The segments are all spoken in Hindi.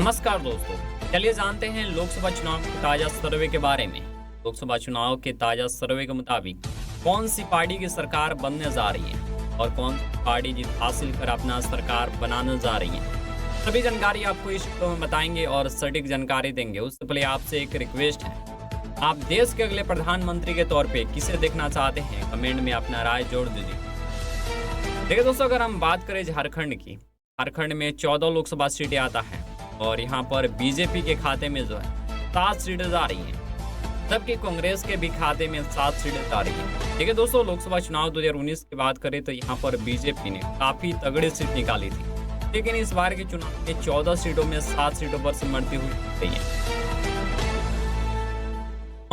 नमस्कार दोस्तों, चलिए जानते हैं लोकसभा चुनाव के ताजा सर्वे के बारे में। लोकसभा चुनाव के ताजा सर्वे के मुताबिक कौन सी पार्टी की सरकार बनने जा रही है और कौन सी पार्टी जीत हासिल कर अपना सरकार बनाने जा रही है, सभी जानकारी आपको इस वीडियो में बताएंगे और सटीक जानकारी देंगे। उससे पहले आपसे एक रिक्वेस्ट है, आप देश के अगले प्रधानमंत्री के तौर पे किसे देखना चाहते हैं, कमेंट में अपना राय जोड़ दीजिए। देखिए दोस्तों, अगर हम बात करें झारखंड की, झारखंड में 14 लोकसभा सीटें आता है और यहाँ पर बीजेपी के खाते में जो है 7 सीटें जा रही हैं, जबकि कांग्रेस के भी खाते में 7 सीटें जा रही हैं। देखिए दोस्तों, लोकसभा चुनाव 2019 की बात करें तो यहाँ पर बीजेपी ने काफी तगड़ी सीट निकाली थी, लेकिन इस बार के चुनाव में 14 सीटों में 7 सीटों पर सिमटती हुई दिख रही है।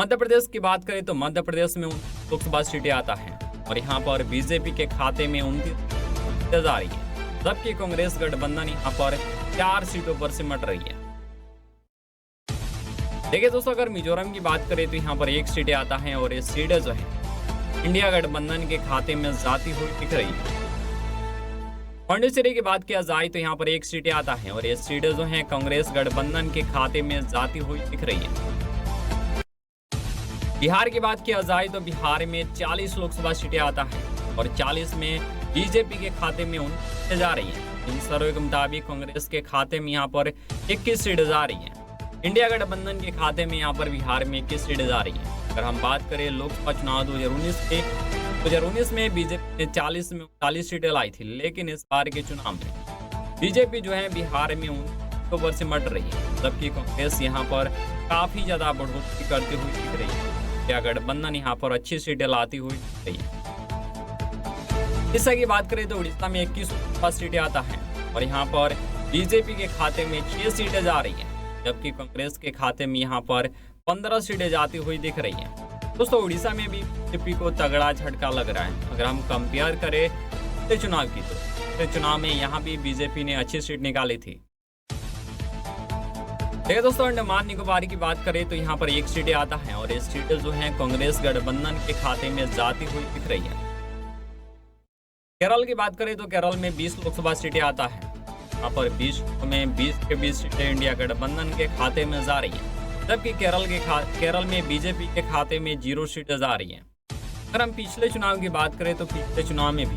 मध्य प्रदेश की बात करें तो मध्य प्रदेश में लोकसभा सीटें आता है और यहाँ पर बीजेपी के खाते में 29 सीटें जा रही है, जबकि कांग्रेस गठबंधन यहाँ पर 4 सीटों पर सिमट रही है। देखिए दोस्तों, अगर मिजोरम की बात करें तो यहाँ पर 1 सीटें आता है और ये सीटें जो है इंडिया गठबंधन के खाते में जाती हुई दिख रही है। पांडिचेरी की बात किया जाए तो यहाँ पर 1 सीटें आता है और ये सीटें जो है कांग्रेस गठबंधन के खाते में जाती हुई दिख रही है। बिहार की बात किया जाए तो बिहार में 40 लोकसभा सीटें आता है और 40 में बीजेपी के खाते में 29 जा रही है। इन सर्वे के मुताबिक कांग्रेस के खाते में यहाँ पर 21 सीटें जा रही है। इंडिया गठबंधन के खाते में यहाँ पर बिहार में 21 सीटें जा रही है। अगर हम बात करें लोकसभा चुनाव 2019 में बीजेपी ने 40 में 39 सीटें लाई थी, लेकिन इस बार के चुनाव में बीजेपी जो है बिहार में 29 पर सिमट रही है, जबकि कांग्रेस यहाँ पर काफी ज्यादा बढ़ोतरी करती हुई दिख रही है। इंडिया गठबंधन यहाँ पर अच्छी सीटें लाती हुई दिख रही है। इससे की बात करें तो उड़ीसा में 21 सीटें आता है और यहाँ पर बीजेपी के खाते में 6 सीटें जा रही हैं, जबकि कांग्रेस के खाते में यहाँ पर 15 सीटें जाती हुई दिख रही हैं। दोस्तों, उड़ीसा में भी बीजेपी को तगड़ा झटका लग रहा है। अगर हम कंपेयर करें पिछले चुनाव की तो पिछले चुनाव में यहाँ भी बीजेपी ने अच्छी सीट निकाली थी। देखिए दोस्तों, अंडमान निकोबार की बात करें तो यहाँ पर 1 सीटें आता है और ये सीटें जो है कांग्रेस गठबंधन के खाते में जाती हुई दिख रही है। केरल की बात करें तो केरल में 20 लोकसभा सीटें आता है, यहाँ पर 20 के 20 सीटें इंडिया गठबंधन के खाते में जा रही है, जबकि केरल में बीजेपी के खाते में 0 सीटें जा रही हैं। अगर हम पिछले चुनाव की बात करें तो पिछले चुनाव में भी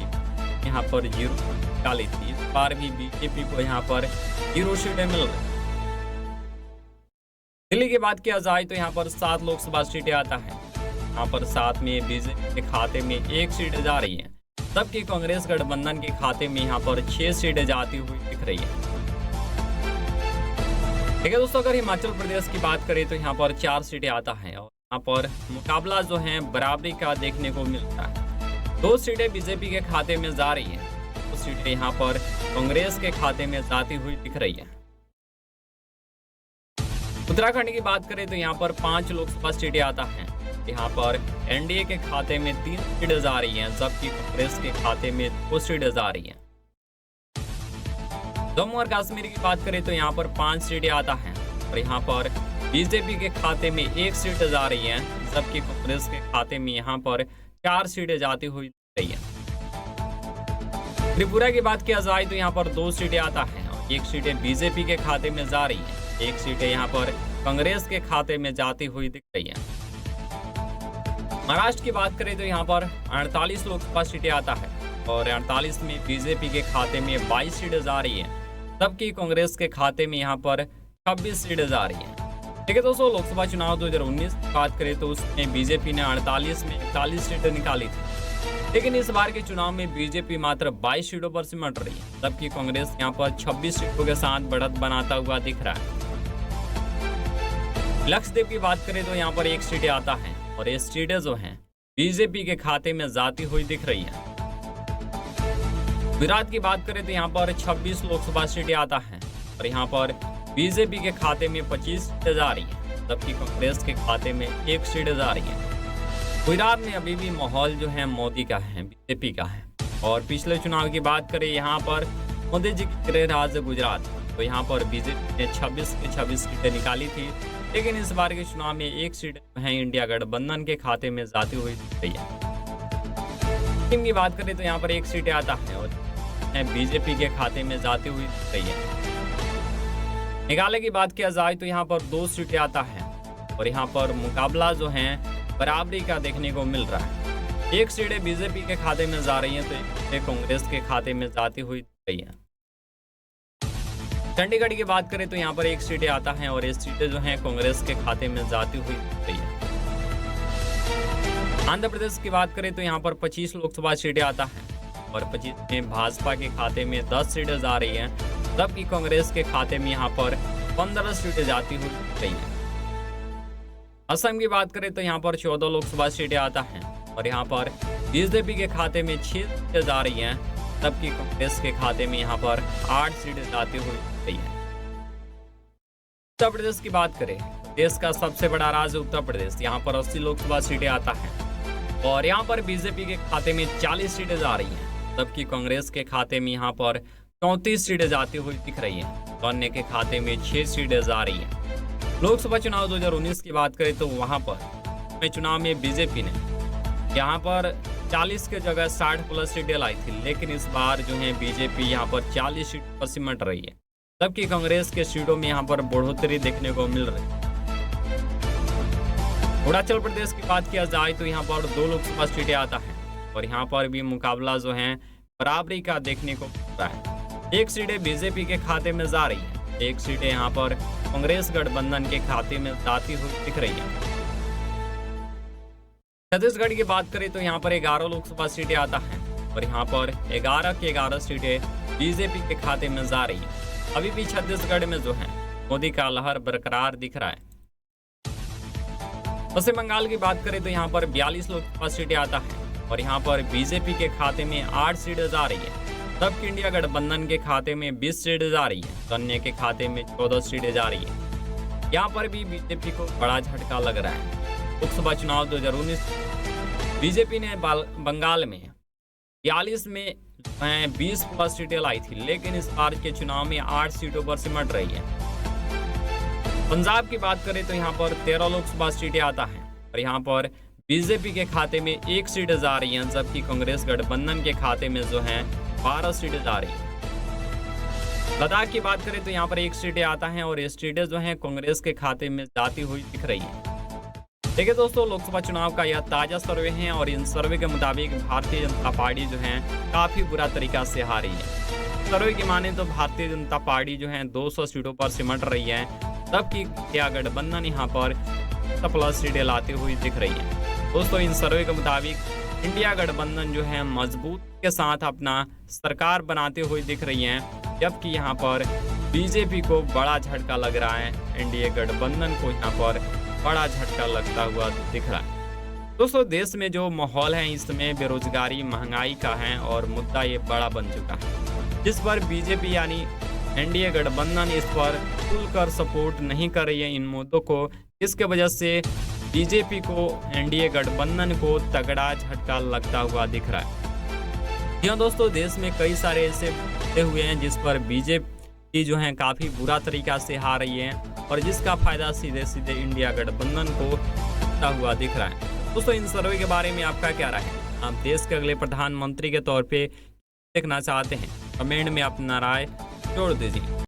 यहाँ पर 0 निकाली थी, इस बार भी बीजेपी को यहाँ पर 0 सीटें मिल रही। दिल्ली की बात किया जाए तो यहाँ पर 7 लोकसभा सीटें आता है, यहाँ पर 7 में बीजेपी के खाते में 1 सीट जा रही है, जबकि कांग्रेस गठबंधन के खाते में यहाँ पर 6 सीटें जाती हुई दिख रही है। ठीक है दोस्तों, अगर हिमाचल प्रदेश की बात करें तो यहाँ पर 4 सीटें आता है और यहाँ पर मुकाबला जो है बराबरी का देखने को मिलता है। 2 सीटें बीजेपी के खाते में जा रही है, 2 सीटें यहाँ पर कांग्रेस के खाते में जाती हुई दिख रही है। उत्तराखंड की बात करें तो यहाँ पर 5 लोकसभा सीटें आता है, यहाँ पर एनडीए के खाते में 3 सीटें जा रही हैं, जबकि कांग्रेस के खाते में 2 सीटें जा रही हैं। जम्मू और कश्मीर की बात करें तो यहाँ पर 5 सीटें आता है और यहाँ पर बीजेपी के खाते में 1 सीट जा रही है, जबकि कांग्रेस के खाते में यहाँ पर 4 सीटें जाती हुई दिख रही है। त्रिपुरा की बात किया जाए तो यहाँ पर 2 सीटें आता है और 1 सीटें बीजेपी के खाते में जा रही है, 1 सीटें यहाँ पर कांग्रेस के खाते में जाती हुई दिख रही है। महाराष्ट्र की बात करें तो यहाँ पर 48 लोकसभा सीटें आता है और 48 में बीजेपी के खाते में 22 सीटें जा रही हैं, जबकि कांग्रेस के खाते में यहाँ पर 26 सीटें जा रही हैं। ठीक है दोस्तों, लोकसभा चुनाव 2019 की बात करें तो उसमें बीजेपी ने 48 में 41 सीटें निकाली थी, लेकिन इस बार के चुनाव में बीजेपी मात्र 22 सीटों पर सिमट रही है, जबकि कांग्रेस यहाँ पर 26 सीटों के साथ बढ़त बनाता हुआ दिख रहा है। लक्षद्वीप की बात करें तो यहाँ पर 1 सीटें आता है और ये सीटें जो हैं बीजेपी के खाते में जाती हुई दिख रही है। गुजरात की बात करें तो यहाँ पर 26 लोकसभा सीटें आता है और यहाँ पर बीजेपी के खाते में 25 सीटें जा रही हैं, जबकि कांग्रेस के खाते में 1 सीट जा रही है। गुजरात में अभी भी माहौल जो है मोदी का है, बीजेपी का है। और पिछले चुनाव की बात करें यहाँ पर मोदी जी की गृह राज्य गुजरात, तो यहाँ पर बीजेपी ने 26 की 26 सीटें निकाली थी, लेकिन इस बार के चुनाव में 1 सीट है इंडिया गठबंधन के खाते में जाती हुई दिख रही है। सिक्किम की बात करें तो यहाँ पर 1 सीटें आता है और बीजेपी के खाते में जाती हुई दिख रही है। मेघालय की बात किया जाए तो यहाँ पर 2 सीटें आता है और यहाँ पर मुकाबला जो है बराबरी का देखने को मिल रहा है। एक सीटें बीजेपी के खाते में जा रही हैं तो एक सीटें कांग्रेस के खाते में जाती हुई दिख रही है। चंडीगढ़ की बात करें तो यहाँ पर 1 सीटें आता है और ये सीटें जो हैं कांग्रेस के खाते में जाती हुई दिख रही है। आंध्र प्रदेश की बात करें तो यहाँ पर 25 लोकसभा सीटें आता है और 25 में भाजपा के खाते में 10 सीटें जा रही हैं, जबकि कांग्रेस के खाते में यहाँ पर 15 सीटें जाती हुई दिख रही हैं। असम की बात करें तो यहाँ पर 14 लोकसभा सीटें आता है और यहाँ पर बीजेपी के खाते में 6 सीटें जा रही हैं, जबकि कांग्रेस के खाते में यहाँ पर 8 सीटें जाती हुई दिख रही हैं। उत्तर प्रदेश की बात करें, देश का सबसे बड़ा राज्य उत्तर प्रदेश, यहाँ पर 80 लोकसभा सीटें आता है और यहाँ पर बीजेपी के खाते में 40 सीटें जा रही हैं, जबकि कांग्रेस के खाते में यहाँ पर 34 सीटें जाती हुई दिख रही हैं, तो अन्य के खाते में 6 सीटें जा रही हैं। लोकसभा चुनाव 2019 की बात करें तो वहाँ पर चुनाव में बीजेपी ने यहाँ पर 40 के जगह 60 प्लस सीटें लाई थी, लेकिन इस बार जो है बीजेपी यहाँ पर 40 सीट पर सिमट रही है, जबकि कांग्रेस के सीटों में यहाँ पर बढ़ोतरी देखने को मिल रही है। अरुणाचल प्रदेश की बात किया जाए तो यहाँ पर 2 लोकसभा सीटें आता है और यहाँ पर भी मुकाबला जो है बराबरी का देखने को मिलता है। 1 सीटें बीजेपी के खाते में जा रही है, 1 सीटें यहाँ पर कांग्रेस गठबंधन के खाते में जाती हुई दिख रही है। छत्तीसगढ़ की बात करें तो यहाँ पर 11 लोकसभा सीटें आता है और यहाँ पर 11 के 11 सीटें बीजेपी के खाते में जा रही है। अभी भी छत्तीसगढ़ में जो है मोदी का लहर बरकरार दिख रहा है। पश्चिम बंगाल की बात करें तो यहाँ पर 42 लोकसभा सीटें आता है और यहाँ पर बीजेपी के खाते में 8 सीटें जा रही है, जबकि इंडिया गठबंधन के खाते में 20 सीटें जा रही है, तो अन्य के खाते में 14 सीटें जा रही है। यहाँ पर भी बीजेपी को बड़ा झटका लग रहा है। लोकसभा चुनाव 2019 बीजेपी ने बंगाल में 42 में 20 प्लस सीटें लाई थी, लेकिन इस बार के चुनाव में 8 सीटों पर सिमट रही है। पंजाब की बात करें तो यहाँ पर 13 लोकसभा सीटें आता है और यहाँ पर बीजेपी के खाते में 1 सीटें जा रही हैं, जबकि कांग्रेस गठबंधन के खाते में जो है 12 सीटें जा रही हैं। लद्दाख की बात करें तो यहाँ पर 1 सीटें आता है और ये सीटें जो हैं कांग्रेस के खाते में जाती हुई दिख रही है। देखिए दोस्तों, लोकसभा चुनाव का यह ताजा सर्वे है और इन सर्वे के मुताबिक भारतीय जनता पार्टी जो है काफी बुरा तरीका से हारी है। सर्वे की माने तो भारतीय जनता पार्टी जो है 200 सीटों पर सिमट रही है, जबकि इंडिया गठबंधन यहाँ पर 10+ सीटें लाती हुई दिख रही है। दोस्तों, इन सर्वे के मुताबिक इंडिया गठबंधन जो है मजबूत के साथ अपना सरकार बनाते हुए दिख रही है, जबकि यहाँ पर बीजेपी को बड़ा झटका लग रहा है। एनडीए गठबंधन को यहाँ पर बड़ा झटका लगता हुआ दिख रहा है। दोस्तों, देश में जो माहौल है इस समय बेरोजगारी महंगाई का है और मुद्दा ये बड़ा बन चुका है, जिस पर बीजेपी यानी एनडीए गठबंधन इस पर खुलकर सपोर्ट नहीं कर रही है इन मुद्दों को, जिसके वजह से बीजेपी को एनडीए गठबंधन को तगड़ा झटका लगता हुआ दिख रहा है। यहाँ दोस्तों, देश में कई सारे ऐसे मुद्दे हुए हैं जिस पर बीजेपी जो है काफी बुरा तरीका से हार रही है और जिसका फायदा सीधे सीधे इंडिया गठबंधन को होता हुआ दिख रहा है। दोस्तों, इन सर्वे के बारे में आपका क्या राय है? आप देश के अगले प्रधानमंत्री के तौर पे देखना चाहते हैं? कमेंट में अपना राय जोड़ दीजिए।